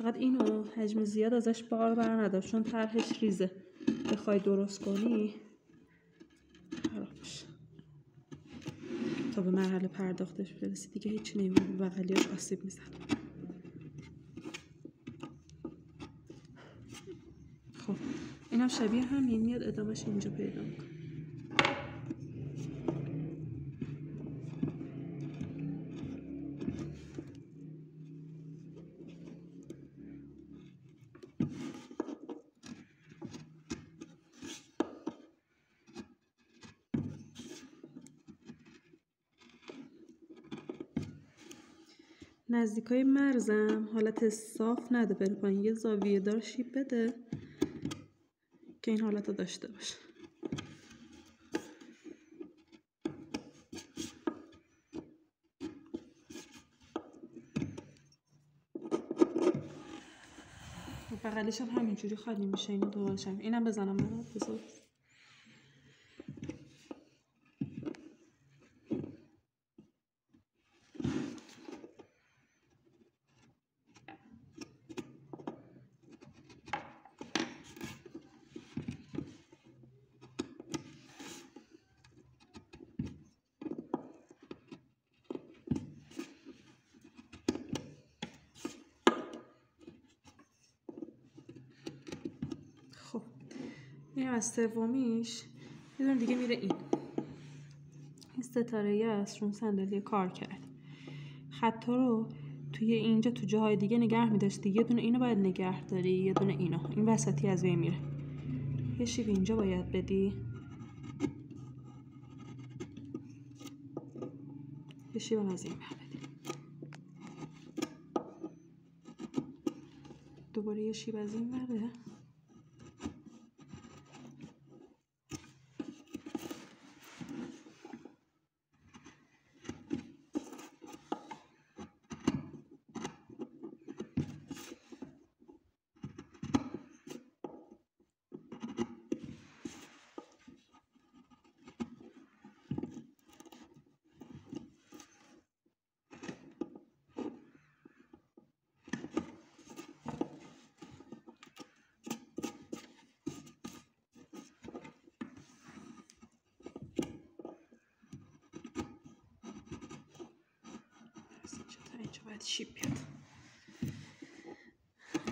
فقط اینو حجم زیاد ازش بار بر ندار، چون طرحش ریزه، بخوای درست کنی خراب میشه. تا به مرحله پرداختش برسی دیگه هیچ نمیمونه، بغلیاش آسیب میزن. خب اینم شبیه همین میاد، ادامهش اینجا پیدا میکنه. نزدیکای مرزم حالت صاف نده، بره پایین، یه زاویه دار شیب بده که این حالت رو داشته باشه. بغلیش هم همینجوری خالی میشه، اینو دوبارش هم اینم بزنم برات بذار. خب این از سومیش یه دونه دیگه میره این ستاره است رو صندلی کار کرد. خطا رو توی اینجا تو جاهای دیگه نگه می‌داشتی، یه دونه اینو باید نگه داری، یه دونه اینو، این وسطی از بین میره. یه شیب اینجا باید بدی، یه شیب از این بر بدی، دوباره یه شیب از این بره. اینجا باید شیب بیاد،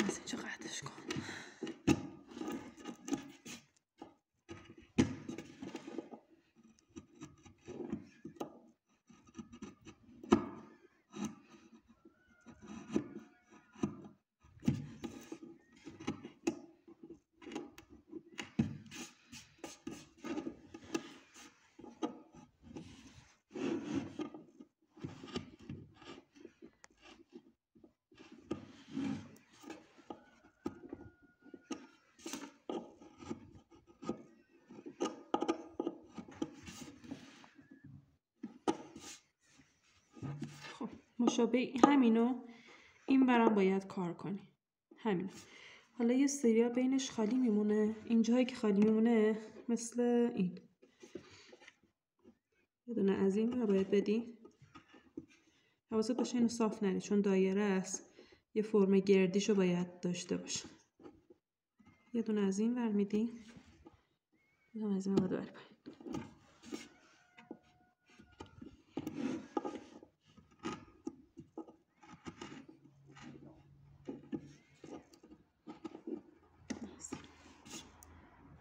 از اینجا قطعش کن. مشابه همینو این برام باید کار کنی، همینو. حالا یه سریا بینش خالی میمونه، اینجایی که خالی میمونه مثل این یه دونه از این رو باید بدی. حواست باشه اینو صاف نری، چون دایره است، یه فرم گردیشو باید داشته باشه. یه دونه از این ور میدی، یه دونه از این باید بری پایین.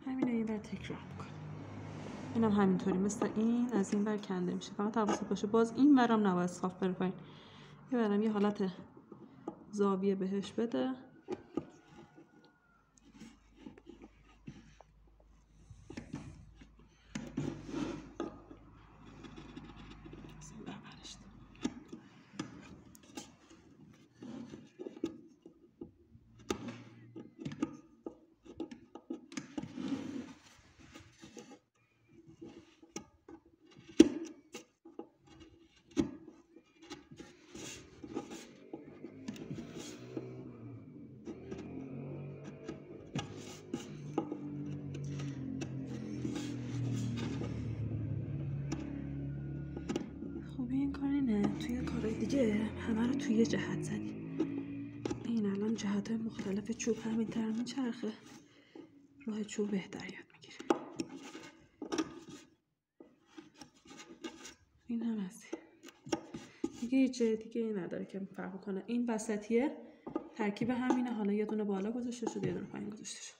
همینو این ور تکرار میکنم. اینم همینطوری مثل این از این ور کنده میشه، فقط حواست باشه باز این ورم نباید صاف بره پایین. یه برم یه حالت زاویه بهش بده. توی کارهای دیگه همه رو توی یه جهت زدی. این الان جهت مختلف چوب همین تر میچرخه، راه چوب بهتر یاد میگیره. این هم از دیگه هیچ دیگه نداره که فرق کنه. این وسطیه ترکیب همینه، حالا یه دونه بالا گذاشته شده یه دونه پایین گذاشته شده.